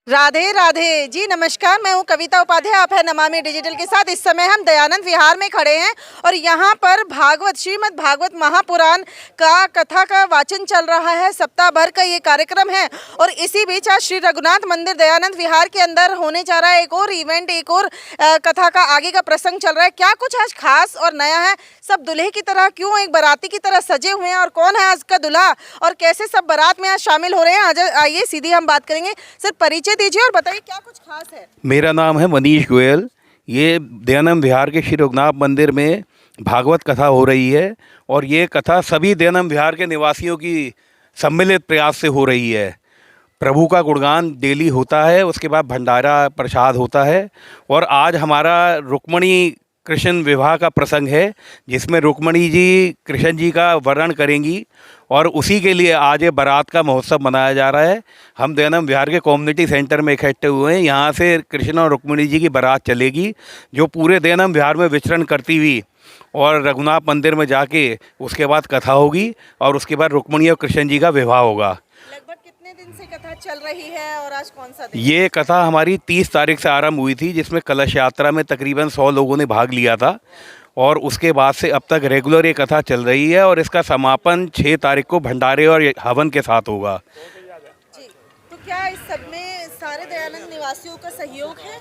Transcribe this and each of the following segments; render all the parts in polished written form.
राधे राधे जी। नमस्कार, मैं हूं कविता उपाध्याय। आप है नमामि डिजिटल के साथ। इस समय हम दयानंद विहार में खड़े हैं और यहां पर भागवत श्रीमद् भागवत महापुराण का कथा का वाचन चल रहा है। सप्ताह भर का ये कार्यक्रम है और इसी बीच आज श्री रघुनाथ मंदिर दयानंद विहार के अंदर होने जा रहा है एक और इवेंट, एक और कथा का आगे का प्रसंग चल रहा है। क्या कुछ आज खास और नया है? सब दुल्हे की तरह क्यों एक बाराती की तरह सजे हुए हैं और कौन है आज का दूल्हा और कैसे सब बारात में आज शामिल हो रहे हैं? आज आइए सीधी हम बात करेंगे। सर, परिचय दीजिए और बताइए क्या कुछ खास है। मेरा नाम है मनीष गोयल। ये दयानंद विहार के श्री रघुनाथ मंदिर में भागवत कथा हो रही है और ये कथा सभी दयानंद विहार के निवासियों की सम्मिलित प्रयास से हो रही है। प्रभु का गुणगान डेली होता है, उसके बाद भंडारा प्रसाद होता है और आज हमारा रुक्मणी कृष्ण विवाह का प्रसंग है जिसमें रुक्मणी जी कृष्ण जी का वर्णन करेंगी और उसी के लिए आज ये बारात का महोत्सव मनाया जा रहा है। हम दयानंद विहार के कम्युनिटी सेंटर में इकट्ठे हुए हैं। यहाँ से कृष्ण और रुक्मणी जी की बारात चलेगी जो पूरे दयानंद विहार में विचरण करती हुई और रघुनाथ मंदिर में जाके उसके बाद कथा होगी और उसके बाद रुक्मणी और कृष्ण जी का विवाह होगा। लगभग कितने दिन से कथा चल रही है और आज कौन सा दिन? ये कथा हमारी 30 तारीख से आरंभ हुई थी जिसमें कलश यात्रा में तकरीबन 100 लोगों ने भाग लिया था और उसके बाद से अब तक रेगुलर ये कथा चल रही है और इसका समापन 6 तारीख को भंडारे और हवन के साथ होगा। जी, तो क्या इस सब में सारे दयानंद निवासियों का सहयोग है?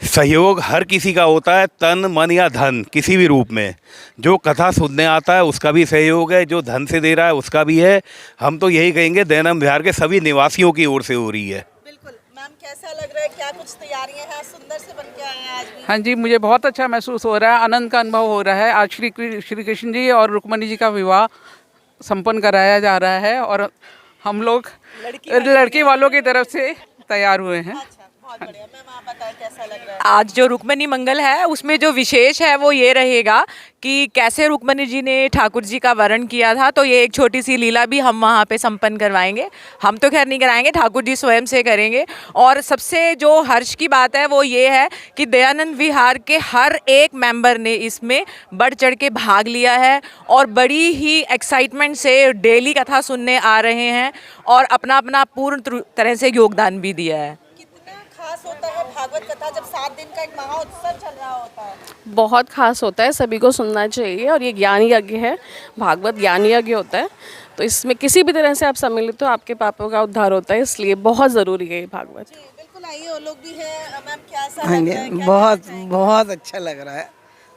सहयोग हर किसी का होता है, तन मन या धन किसी भी रूप में। जो कथा सुनने आता है उसका भी सहयोग है, जो धन से दे रहा है उसका भी है। हम तो यही कहेंगे दयानंद विहार के सभी निवासियों की ओर से हो रही है। बिल्कुल। मैम, कैसा लग रहा है? क्या कुछ तैयारियां हैं? सुंदर से बन के आए हैं आज भी। हाँ जी, मुझे बहुत अच्छा महसूस हो रहा है, आनंद का अनुभव हो रहा है। आज श्री कृष्ण जी और रुक्मणी जी का विवाह संपन्न कराया जा रहा है और हम लोग लड़की वालों की तरफ से तैयार हुए हैं। अच्छा, बहुत बढ़िया। मैम, आप बताएं कैसा लग रहा है? आज जो रुक्मणी मंगल है उसमें जो विशेष है वो ये रहेगा कि कैसे रुक्मणी जी ने ठाकुर जी का वरण किया था। तो ये एक छोटी सी लीला भी हम वहाँ पे संपन्न करवाएंगे। हम तो खैर नहीं कराएंगे, ठाकुर जी स्वयं से करेंगे। और सबसे जो हर्ष की बात है वो ये है कि दयानंद विहार के हर एक मेंबर ने इसमें बढ़ चढ़ के भाग लिया है और बड़ी ही एक्साइटमेंट से डेली कथा सुनने आ रहे हैं और अपना अपना पूर्ण तरह से योगदान भी दिया है। कितना खास होता है भागवत कथा जब 7 दिन का एक महाउत्सव चल रहा होता है? बहुत खास होता है, सभी को सुनना चाहिए और ये ज्ञान यज्ञ है, भागवत ज्ञान यज्ञ होता है। तो इसमें किसी भी तरह से आप सम्मिलित हो आपके पापों का उद्धार होता है, इसलिए बहुत ज़रूरी है ये भागवत। जी, बिल्कुल। आइए, वो लोग भी हैं। मैम, कैसा हाँ लग जी, रहा है? क्या बहुत कहना चाहेंगे? बहुत अच्छा लग रहा है,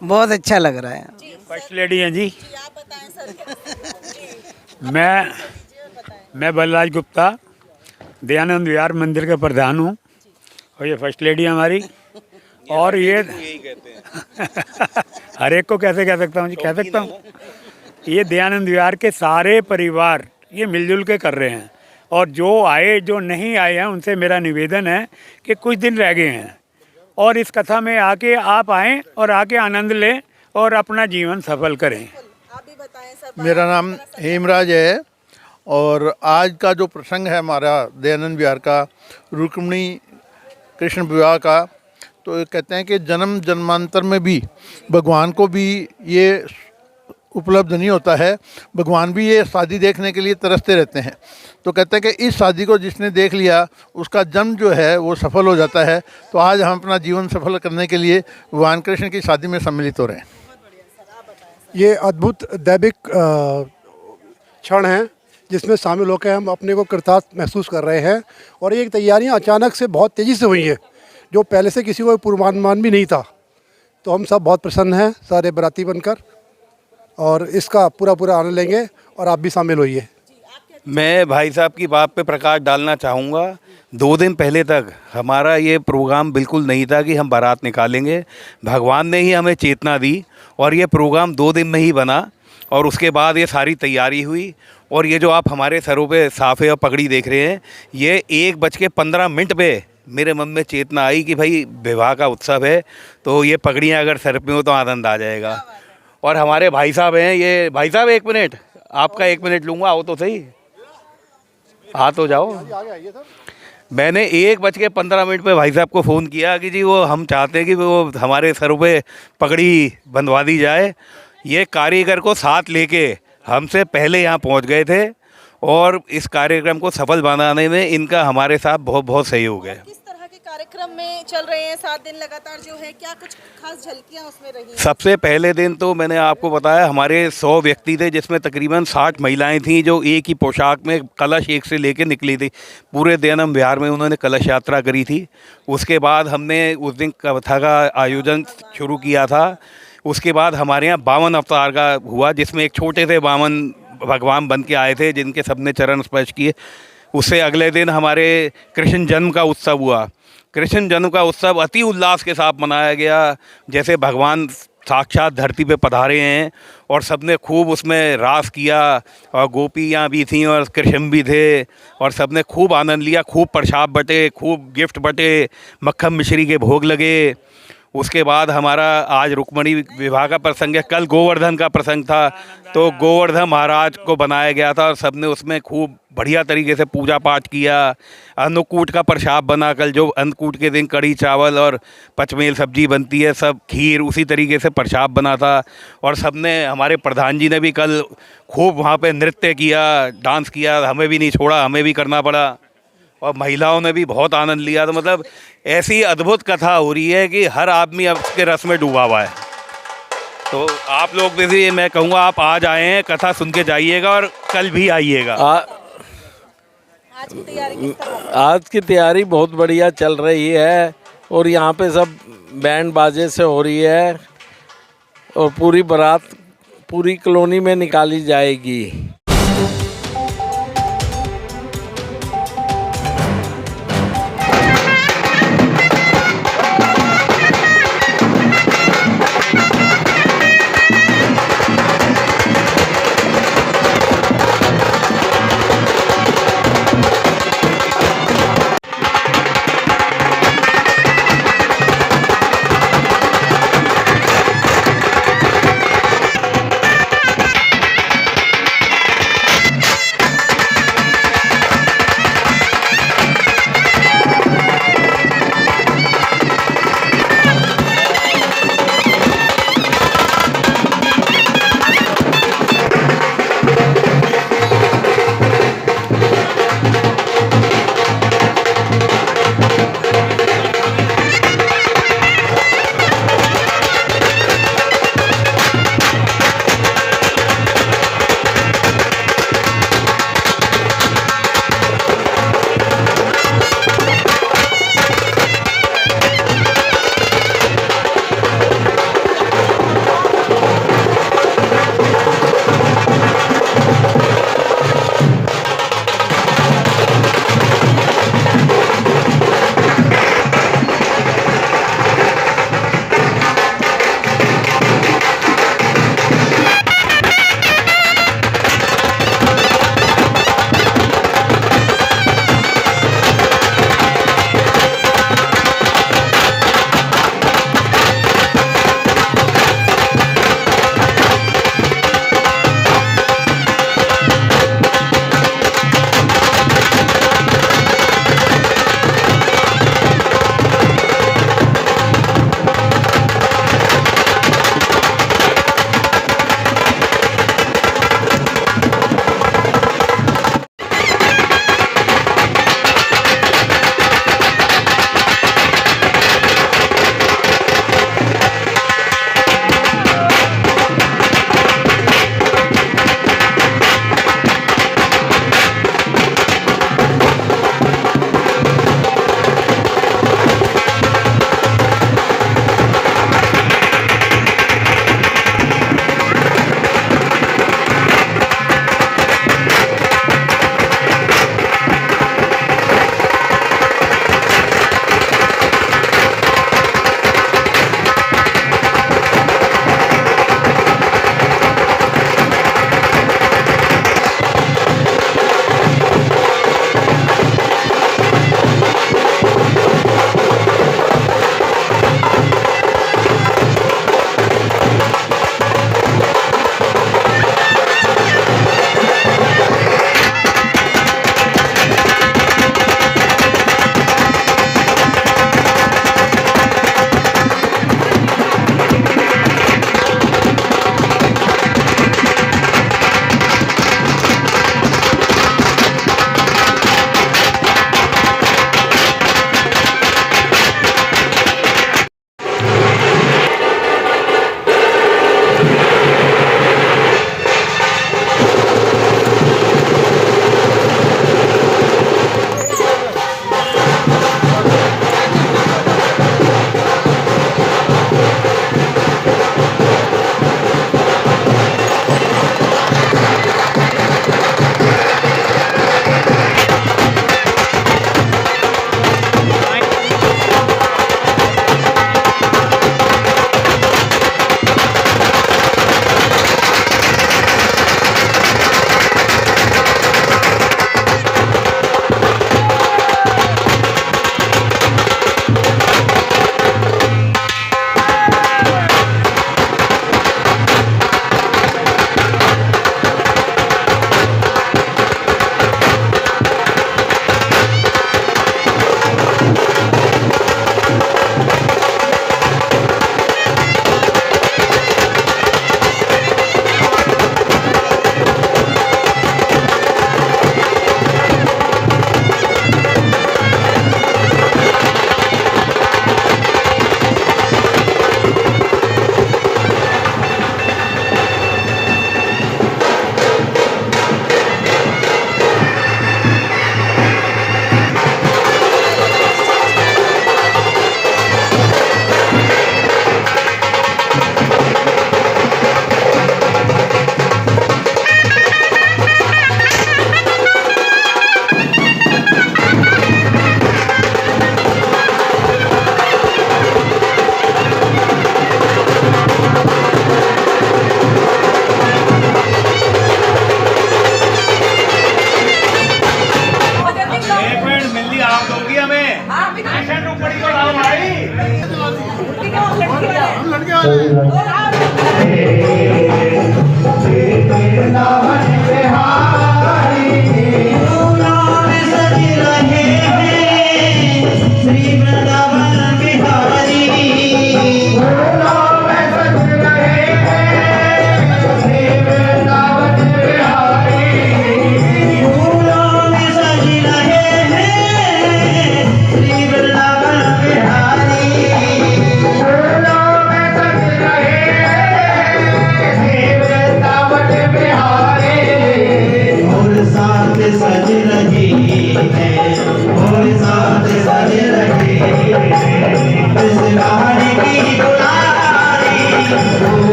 बहुत अच्छा लग रहा है। जी, फर्स्ट लेडी हैं जी। जी, आप बताएं सर। जी, मैं बलराज गुप्ता दयानंद विहार मंदिर का प्रधान हूँ और ये फर्स्ट लेडी हमारी। और ये हर एक को कैसे कह सकता हूँ जी, कह सकता हूँ। ये दयानंद विहार के सारे परिवार ये मिलजुल के कर रहे हैं और जो आए जो नहीं आए हैं उनसे मेरा निवेदन है कि कुछ दिन रह गए हैं और इस कथा में आके आप आएँ और आके आनंद लें और अपना जीवन सफल करें। आप भी बताएं सर। मेरा नाम हेमराज है और आज का जो प्रसंग है हमारा दयानंद विहार का रुक्मिणी कृष्ण विवाह का, तो ये कहते हैं कि जन्म जन्मांतर में भी भगवान को भी ये उपलब्ध नहीं होता है। भगवान भी ये शादी देखने के लिए तरसते रहते हैं। तो कहते हैं कि इस शादी को जिसने देख लिया उसका जन्म जो है वो सफल हो जाता है। तो आज हम अपना जीवन सफल करने के लिए भगवान कृष्ण की शादी में सम्मिलित हो रहे हैं। ये अद्भुत दैविक क्षण है जिसमें शामिल होकर हम अपने को कृतार्थ महसूस कर रहे हैं और ये तैयारियां अचानक से बहुत तेज़ी से हुई हैं जो पहले से किसी को पूर्वानुमान भी नहीं था। तो हम सब बहुत प्रसन्न हैं सारे बराती बनकर और इसका पूरा आनंद लेंगे और आप भी शामिल होइए। मैं भाई साहब की बात पे प्रकाश डालना चाहूँगा। 2 दिन पहले तक हमारा ये प्रोग्राम बिल्कुल नहीं था कि हम बारात निकालेंगे। भगवान ने ही हमें चेतना दी और ये प्रोग्राम 2 दिन में ही बना और उसके बाद ये सारी तैयारी हुई। और ये जो आप हमारे सरों पे साफ़े और पगड़ी देख रहे हैं, ये 1:15 पे मेरे मन में चेतना आई कि भाई विवाह का उत्सव है तो ये पगड़ियाँ अगर सर पे हो तो आनंद आ जाएगा। और हमारे भाई साहब हैं, ये भाई साहब 1 मिनट, आपका 1 मिनट लूँगा, आओ तो सही, आ तो जाओ। मैंने 1:15 पे भाई साहब को फ़ोन किया कि जी वो हम चाहते हैं कि वो हमारे सरों पे पगड़ी बंधवा दी जाए। ये कारीगर को साथ लेके हमसे पहले यहाँ पहुँच गए थे और इस कार्यक्रम को सफल बनाने में इनका हमारे साथ बहुत बहुत सहयोग है। कार्यक्रम में चल रहे हैं 7 दिन लगातार जो है, क्या कुछ खास झलकियां उसमें रही? सबसे पहले दिन तो मैंने आपको बताया हमारे 100 व्यक्ति थे, जिसमें तकरीबन 60 महिलाएं थीं जो एक ही पोशाक में कलश एक से लेके निकली थी। पूरे दयानंद विहार में उन्होंने कलश यात्रा करी थी। उसके बाद हमने उस दिन कथा का आयोजन शुरू किया था। उसके बाद हमारे यहाँ 52 अवतार का हुआ, जिसमें एक छोटे से बामन भगवान बन के आए थे जिनके सबने चरण स्पर्श किए। उससे अगले दिन हमारे कृष्ण जन्म का उत्सव हुआ। कृष्ण जन्म का उत्सव अति उल्लास के साथ मनाया गया, जैसे भगवान साक्षात धरती पे पधारे हैं, और सबने खूब उसमें रास किया, और गोपियाँ भी थीं और कृष्ण भी थे, और सबने खूब आनंद लिया। खूब प्रसाद बटे, खूब गिफ्ट बटे, मक्खन मिश्री के भोग लगे। उसके बाद हमारा आज रुक्मणी विवाह का प्रसंग है, कल गोवर्धन का प्रसंग था, तो गोवर्धन महाराज को बनाया गया था और सबने उसमें खूब बढ़िया तरीके से पूजा पाठ किया। अन्नकूट का प्रसाद बना, कल जो अन्नकूट के दिन कढ़ी चावल और पचमेल सब्जी बनती है, सब खीर उसी तरीके से प्रसाद बना था। और सबने, हमारे प्रधान जी ने भी कल खूब वहाँ पे नृत्य किया, डांस किया, हमें भी नहीं छोड़ा, हमें भी करना पड़ा, और महिलाओं ने भी बहुत आनंद लिया। तो मतलब ऐसी अद्भुत कथा हो रही है कि हर आदमी अब के रस में डूबा हुआ है। तो आप लोग भी, मैं कहूँगा आप आज आए हैं, कथा सुन के जाइएगा और कल भी आइएगा। आज की तैयारी किस तरह? आज की तैयारी बहुत बढ़िया चल रही है, और यहाँ पे सब बैंड बाजे से हो रही है, और पूरी बारात पूरी कॉलोनी में निकाली जाएगी।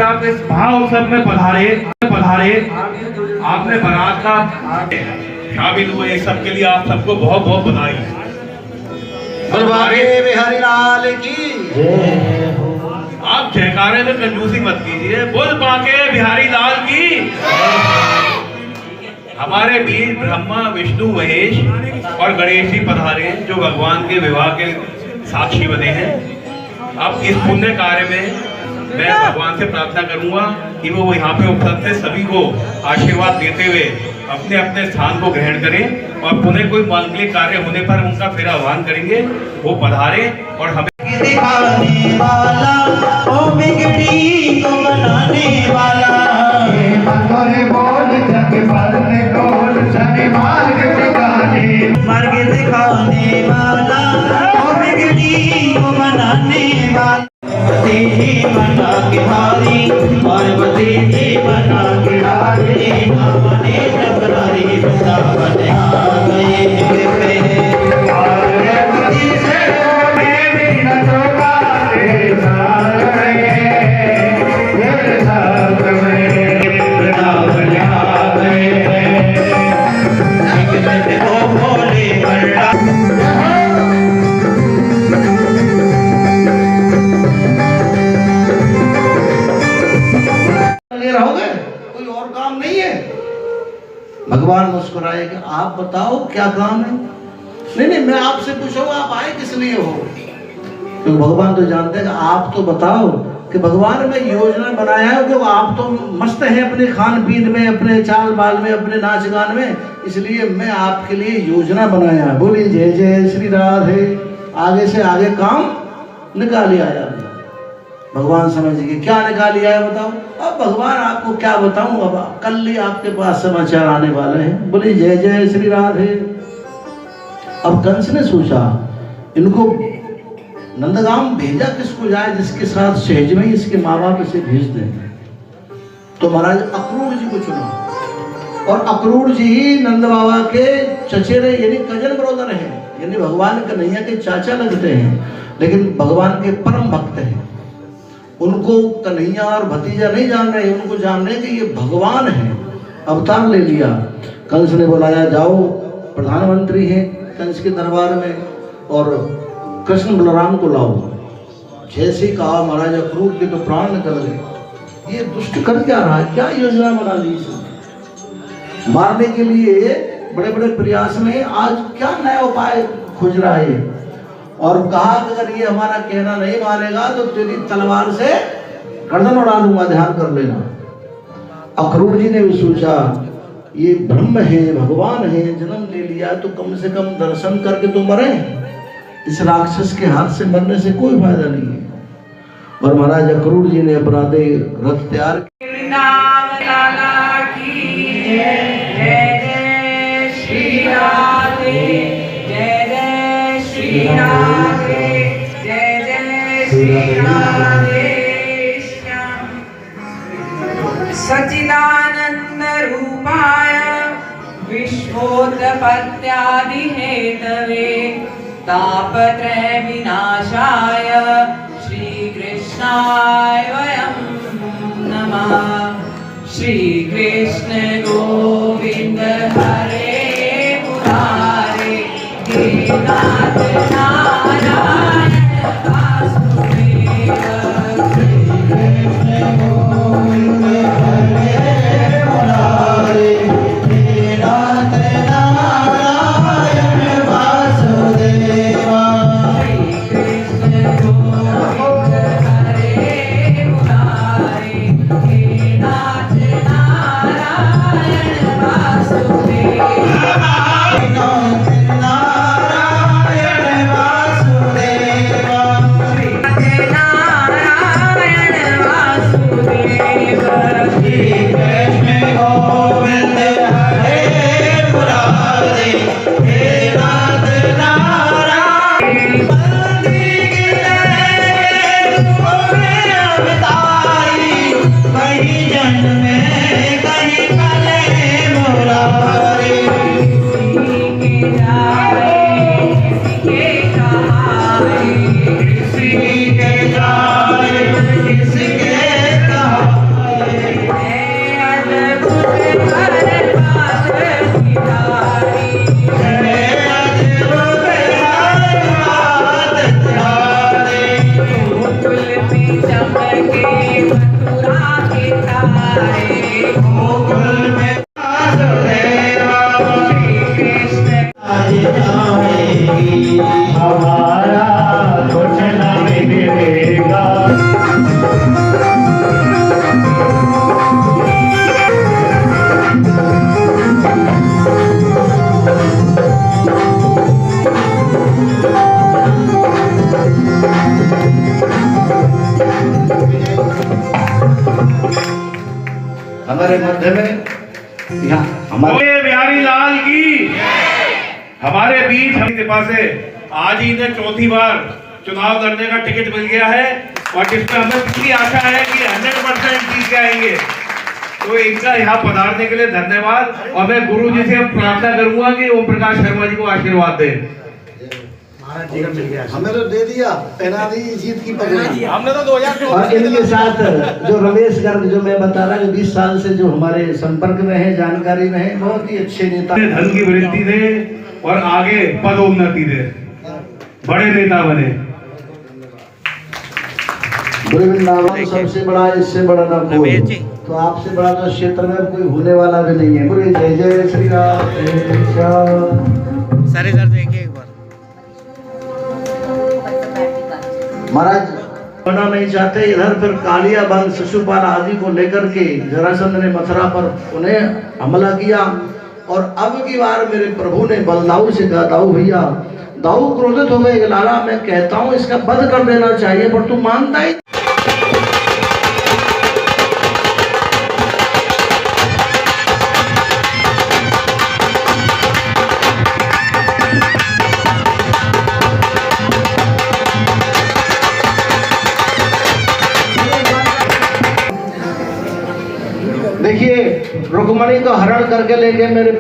आप इस महाउत्सव में पधारे आपने बारात का शामिल हुए, सबके लिए आप सबको बहुत बहुत बधाई। बिहारी लाल की आप जयकारे में कंजूसी मत कीजिए, बोल बाके बिहारी लाल की। हमारे वीर ब्रह्मा विष्णु महेश और गणेश जी पधारे जो भगवान के विवाह के साक्षी बने हैं। अब इस पुण्य कार्य में मैं भगवान से प्रार्थना करूंगा कि वो यहाँ पे उपस्थित सभी को आशीर्वाद देते हुए अपने अपने स्थान को ग्रहण करें और पुनः कोई मांगलिक कार्य होने पर उनका फिर आह्वान करेंगे, वो पधारे और हमें दिखाने वाला ओ बिगड़ी को बनाने वाला मार्ग दिखाने वाला ओ बिगड़ी को बनाने वाला जी बना के हारी पार्वती जी बना के हारी हमने टकरारी वृंदावन आ गए पार्वती से मेरी न टोकारे साथ में वृंदावन आ गए ओ भोले बल्ला रहोगे, कोई और काम नहीं है। भगवान मुस्कुराएगा, आप बताओ क्या काम है। नहीं मैं आपसे पूछूंगा आप आए किस लिए हो, क्योंकि भगवान तो जानते हैं। आप तो बताओ कि भगवान ने योजना बनाया है, कि आप तो मस्त हैं अपने खान पीन में, अपने चाल बाल में, अपने नाच गान में, इसलिए मैं आपके लिए योजना बनाया। बोली जय जय श्री राधे। आगे से आगे काम निकाल आया भगवान। समझिए क्या निकाल आया बताओ। अब भगवान आपको क्या बताऊं, अब कल ही आपके पास समाचार आने वाले हैं। बोली जय जय श्री राधे। अब कंस ने सोचा इनको नंदगांव भेजा किसको जाए जिसके साथ सहज में इसके माँ बाप इसे भेज दें। तो महाराज अक्रूर जी को चुना, और अक्रूर जी ही नंद बाबा के चचेरे यानी कजन ब्रदर हैं, यानी भगवान कन्हैया के चाचा लगते हैं, लेकिन भगवान के परम भक्त हैं। उनको कन्हैया और भतीजा नहीं जान रहे, उनको जान रहे कि ये भगवान है। अवतार ले लिया। कंस ने बुलाया, जाओ प्रधानमंत्री हैं कंस के दरबार में, और कृष्ण बलराम को लाओ। जैसे ही कहा महाराज अक्रूर के तो प्राण निकल गए। ये दुष्ट कर क्या रहा है, क्या योजना बना ली इसने मारने के लिए, बड़े बड़े प्रयास में आज क्या नया उपाय खोज रहा है। और कहा अगर ये हमारा कहना नहीं मानेगा तो तेरी तलवार से गर्दन उड़ा दूंगा, ध्यान कर लेना। अक्रूर जी ने भी सोचा ये ब्रह्म है, भगवान है, जन्म ले लिया तो कम से कम दर्शन करके तो मरे, इस राक्षस के हाथ से मरने से कोई फायदा नहीं है। और महाराज अक्रूर जी ने अपना दे रथ तैयार सच्चिदानंद रूपाय विश्वोत्पत्त्यादि हेतवे तापत्रय विनाशाय श्री कृष्णाय वयं नमः। श्री कृष्ण गोविंद हरे मुरारे हे नाथ नारायण वासुदेव। श्री कृष्ण गोविंद हरे मुरारे हे नाथ नारायण वासुदेव। हमारे मध्य में यहाँ हमारे बिहारी लाल की हमारे बीच हम कृपा से आज ही इन्हें चौथी बार चुनाव लड़ने का टिकट मिल गया है, और जिसमें हमें पूरी आशा है कि 100% जीत के आएंगे। तो इनका यहाँ पधारने के लिए धन्यवाद, और मैं गुरु जी से प्रार्थना करूंगा कि ओम प्रकाश शर्मा जी को आशीर्वाद दें। हमें तो दे दिया, पहना दी जीत की पगड़ी हमने तो 2000। और इनके साथ जो रमेश गर्ग, जो मैं बता रहा हूँ 20 साल से जो हमारे संपर्क में है, जानकारी में है, बहुत ही अच्छे नेता, धन की वृद्धि दे और आगे पदोन्नति दे, बड़े नेता बने। वृंदावन सबसे बड़ा, इससे बड़ा ना कोई, तो आपसे बड़ा तो क्षेत्र में कोई होने वाला भी नहीं है। बोलिए जय जय श्री राम। सारे सर देखिए एक बार महाराज होना नहीं चाहते। इधर फिर कालिया बंद शिशुपाल आदि को लेकर के जरासंध ने मथुरा पर उन्हें हमला किया। और अब की बार मेरे प्रभु ने बलदाऊ से कहा, दाऊ भैया, दाऊ क्रोधित हो गए, लाला मैं कहता हूँ इसका वध कर देना चाहिए, पर तू मानता ही। देखिए रुक्मणी को हरण करके ले गए मेरे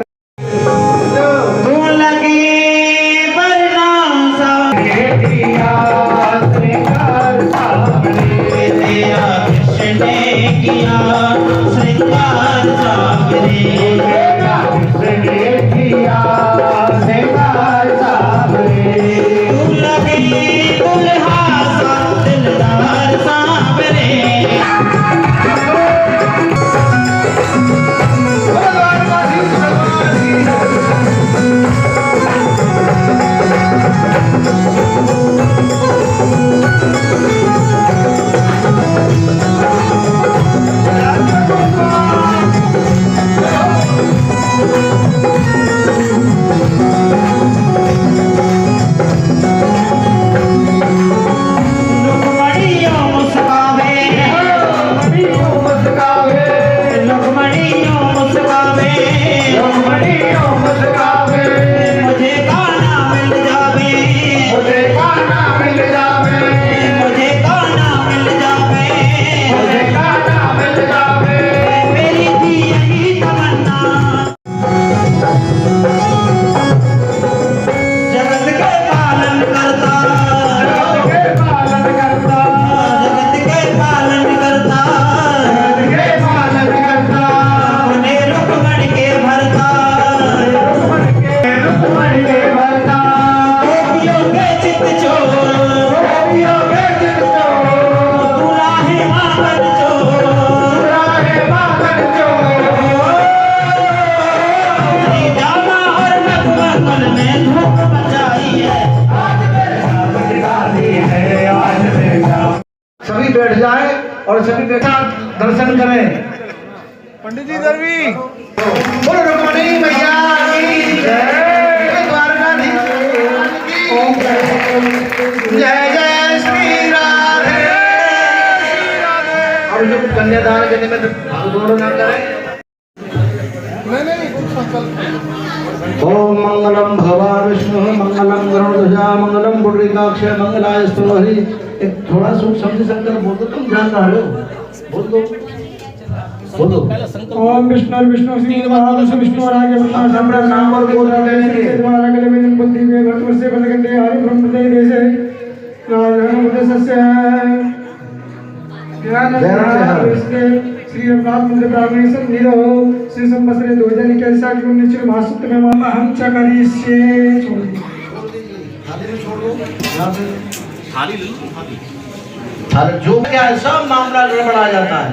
सभी बैठ जाए और सभी बैठा दर्शन करें। पंडित जी इधर भी बोलो रुक्मणी मैया की जय, द्वारकाधीश जय जय श्री राधे। और जो कन्यादान के निमित्त दोनों नाम करें। ओम मंगलम भगवान विष्णु मंगलम गरुड़ध्वजा मंगलम पुंडरीकाक्ष मंगलायस्तु हरि। एक थोड़ा सुख समझ सकते हो, बोल दो, तुम जान रहे हो, बोल दो बोल दो। ओम विष्णु विष्णु श्री महाविष्णु विष्णु आगे बता सम्राट नाम और बोल रहे हैं द्वारा के में बुद्धि में भक्त से बंदे हरि ब्रह्म दे देसे नारायण उद्देश्य ज्ञान इसके श्री रघुनाथ मंदिर ब्राह्मणी सब नीरो श्री संवत्सरे 2021 के 19 महासूत्र में मामा हम चकरी से छोड़ दी थाली में छोड़ दो, थाली ले लो, थाली जो क्या है सब मामला गड़बड़ा जाता है।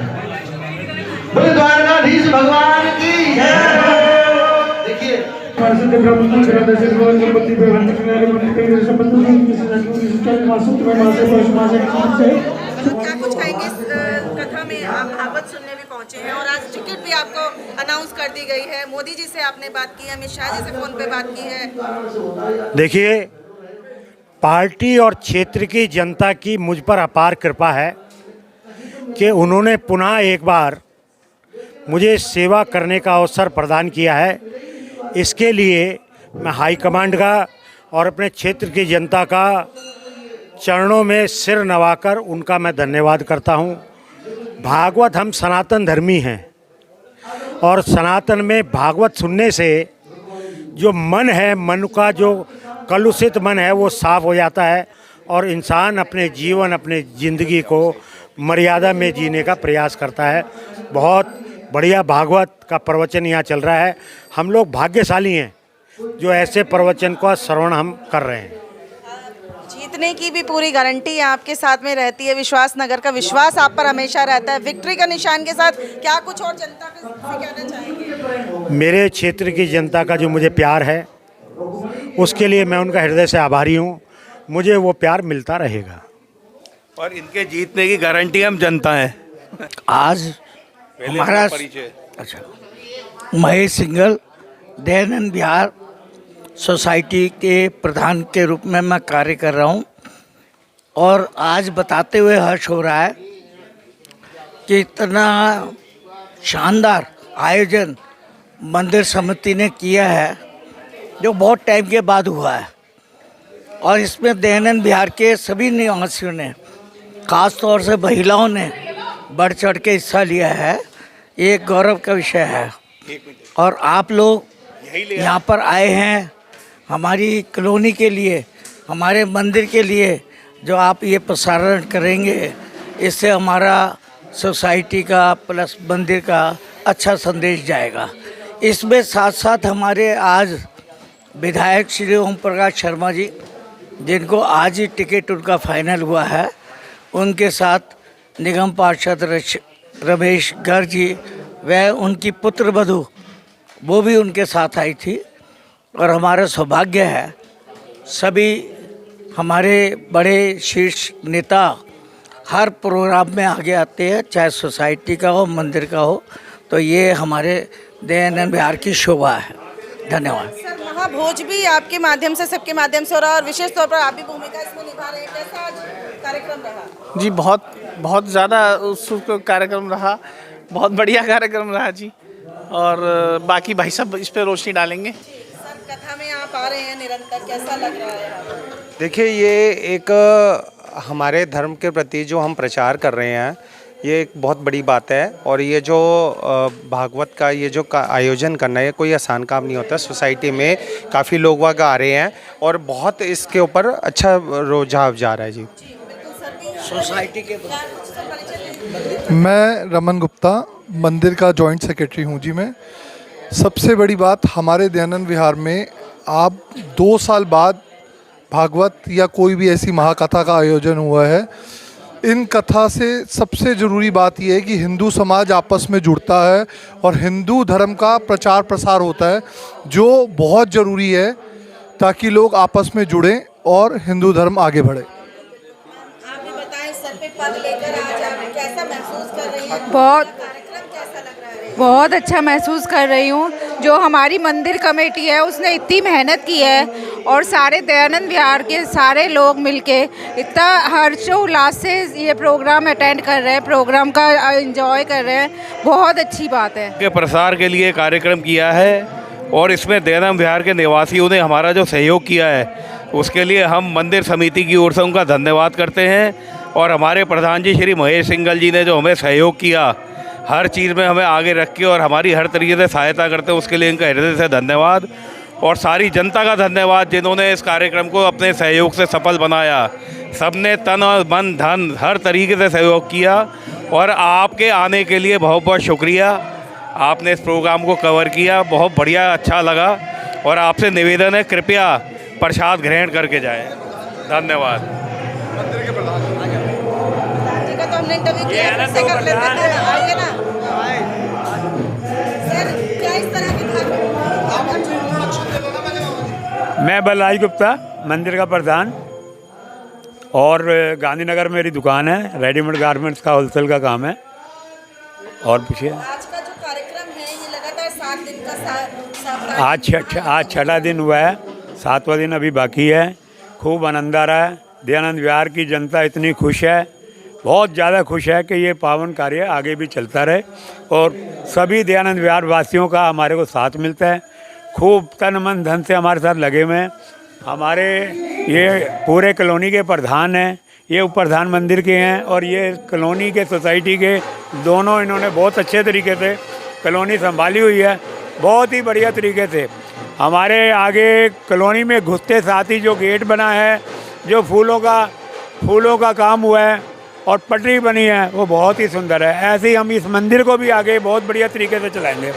बोले द्वारकाधीश भगवान की जय। देखिए परिषद ब्रह्म ग्रह दशरथ भवन संपत्ति पे हंस किनारे मंदिर के संबंध में किसी जगह महासूत्र में मासे परशुराम से क्या कुछ कहेंगे इस कथा में? आप भागवत सुनने भी पहुंचे हैं और आज टिकट भी आपको अनाउंस कर दी गई है। मोदी जी से आपने बात की है, अमित शाह जी से फोन पे बात की है। देखिए, पार्टी और क्षेत्र की जनता की मुझ पर अपार कृपा है कि उन्होंने पुनः एक बार मुझे सेवा करने का अवसर प्रदान किया है। इसके लिए मैं हाईकमांड का और अपने क्षेत्र की जनता का चरणों में सिर नवाकर उनका मैं धन्यवाद करता हूं। भागवत हम सनातन धर्मी हैं और सनातन में भागवत सुनने से जो मन है, मन का जो कलुषित मन है वो साफ हो जाता है और इंसान अपने जीवन, अपने ज़िंदगी को मर्यादा में जीने का प्रयास करता है। बहुत बढ़िया भागवत का प्रवचन यहाँ चल रहा है। हम लोग भाग्यशाली हैं जो ऐसे प्रवचन का श्रवण हम कर रहे हैं। जीतने की भी पूरी गारंटी आपके साथ में रहती है। विश्वास नगर का विश्वास आप पर हमेशा रहता है। विक्ट्री का निशान के साथ क्या कुछ और जनता से कहना चाहेंगे? मेरे क्षेत्र की जनता का जो मुझे प्यार है उसके लिए मैं उनका हृदय से आभारी हूँ। मुझे वो प्यार मिलता रहेगा। और इनके जीतने की गारंटी हम जनता है। आज हमारा अच्छा महेश सिंगल दयानंद विहार सोसाइटी के प्रधान के रूप में मैं कार्य कर रहा हूँ और आज बताते हुए हर्ष हो रहा है कि इतना शानदार आयोजन मंदिर समिति ने किया है जो बहुत टाइम के बाद हुआ है और इसमें दयानंद विहार के सभी निवासियों ने खास तौर से महिलाओं ने बढ़ चढ़ के हिस्सा लिया है। ये एक गौरव का विषय है और आप लोग यहाँ पर आए हैं हमारी कॉलोनी के लिए, हमारे मंदिर के लिए जो आप ये प्रसारण करेंगे, इससे हमारा सोसाइटी का प्लस मंदिर का अच्छा संदेश जाएगा। इसमें साथ साथ हमारे आज विधायक श्री ओम प्रकाश शर्मा जी, जिनको आज ही टिकट उनका फाइनल हुआ है, उनके साथ निगम पार्षद रमेश गर्ग जी व उनकी पुत्र वधू वो भी उनके साथ आई थी। और हमारा सौभाग्य है सभी हमारे बड़े शीर्ष नेता हर प्रोग्राम में आगे आते हैं, चाहे सोसाइटी का हो मंदिर का हो, तो ये हमारे दयानंद विहार की शोभा है। धन्यवाद। सर, महाभोज भी आपके माध्यम से, सबके माध्यम से हो रहा है और विशेष तौर पर आप भी भूमिका इसमें निभा रहे हैं। कैसा आज कार्यक्रम रहा? जी बहुत ज़्यादा उत्सुक कार्यक्रम रहा, बहुत बढ़िया कार्यक्रम रहा जी। और बाकी भाई साहब इस पर रोशनी डालेंगे। सर, कथा में आप आ रहे हैं निरंतर, कैसा लग रहा है? देखिए, ये एक हमारे धर्म के प्रति जो हम प्रचार कर रहे हैं, ये एक बहुत बड़ी बात है। और ये जो भागवत का ये जो आयोजन करना है, कोई आसान काम नहीं होता। सोसाइटी में काफ़ी लोग वहाँ आ रहे हैं और बहुत इसके ऊपर अच्छा रुझाव जा रहा है जी। सोसाइटी के मैं रमन गुप्ता, मंदिर का जॉइंट सेक्रेटरी हूँ जी। मैं सबसे बड़ी बात हमारे दयानंद विहार में आप 2 साल बाद भागवत या कोई भी ऐसी महाकथा का आयोजन हुआ है। इन कथा से सबसे ज़रूरी बात यह है कि हिंदू समाज आपस में जुड़ता है और हिंदू धर्म का प्रचार प्रसार होता है, जो बहुत ज़रूरी है ताकि लोग आपस में जुड़ें और हिंदू धर्म आगे बढ़े। आप भी बताएं, सर पे पग लेकर आज आप कैसा महसूस कर रही हैं? कार्यक्रम कैसा लग रहा है? बहुत अच्छा महसूस कर रही हूँ। जो हमारी मंदिर कमेटी है उसने इतनी मेहनत की है और सारे दयानंद विहार के सारे लोग मिलके इतना हर्षोल्लास से ये प्रोग्राम अटेंड कर रहे हैं, प्रोग्राम का एंजॉय कर रहे हैं। बहुत अच्छी बात है के प्रसार के लिए कार्यक्रम किया है और इसमें दयानंद विहार के निवासियों ने हमारा जो सहयोग किया है उसके लिए हम मंदिर समिति की ओर से उनका धन्यवाद करते हैं। और हमारे प्रधान जी श्री महेश सिंगल जी ने जो हमें सहयोग किया, हर चीज़ में हमें आगे रख के और हमारी हर तरीके से सहायता करते हैं, उसके लिए इनका हृदय से धन्यवाद। और सारी जनता का धन्यवाद जिन्होंने इस कार्यक्रम को अपने सहयोग से सफल बनाया। सबने तन और मन धन हर तरीके से सहयोग किया और आपके आने के लिए बहुत बहुत शुक्रिया। आपने इस प्रोग्राम को कवर किया, बहुत बढ़िया, अच्छा लगा। और आपसे निवेदन है, कृपया प्रसाद ग्रहण करके जाएं। धन्यवाद। जी का तो हमने इंटरव्यू किया, फिर से कर लेते हैं, आइए ना। सर, क्या इस तरह की मैं बलराज गुप्ता, मंदिर का प्रधान, और गांधीनगर में मेरी दुकान है, रेडीमेड गारमेंट्स का होलसेल का काम है। और पूछिए। आज का जो कार्यक्रम है ये लगातार 7 दिन का आज छठा दिन हुआ है, 7वां दिन अभी बाकी है। खूब आनंद आ रहा है। दयानंद विहार की जनता इतनी खुश है, बहुत ज़्यादा खुश है कि ये पावन कार्य आगे भी चलता रहे और सभी दयानंद विहार वासियों का हमारे को साथ मिलता है। खूब तन मन धन से हमारे साथ लगे हुए हैं। हमारे ये पूरे कॉलोनी के प्रधान हैं, ये उप प्रधान मंदिर के हैं और ये कॉलोनी के सोसाइटी के दोनों, इन्होंने बहुत अच्छे तरीके से कॉलोनी संभाली हुई है, बहुत ही बढ़िया तरीके से। हमारे आगे कॉलोनी में घुसते साथ ही जो गेट बना है, जो फूलों का काम हुआ है और पटरी बनी है, वो बहुत ही सुंदर है। ऐसे ही हम इस मंदिर को भी आगे बहुत बढ़िया तरीके से चलाएंगे।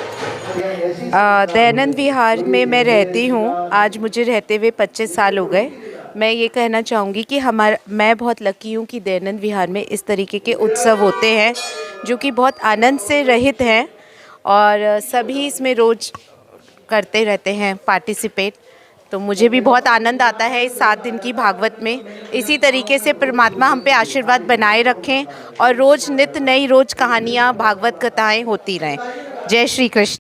दयानंद विहार में मैं रहती हूँ, आज मुझे रहते हुए 25 साल हो गए। मैं ये कहना चाहूँगी कि मैं बहुत लकी हूँ कि दयानंद विहार में इस तरीके के उत्सव होते हैं जो कि बहुत आनंद से रहित हैं और सभी इसमें रोज़ करते रहते हैं पार्टिसिपेट। तो मुझे भी बहुत आनंद आता है इस 7 दिन की भागवत में। इसी तरीके से परमात्मा हम पे आशीर्वाद बनाए रखें और रोज़ नित नई रोज़ कहानियाँ भागवत कथाएं होती रहें। जय श्री कृष्ण।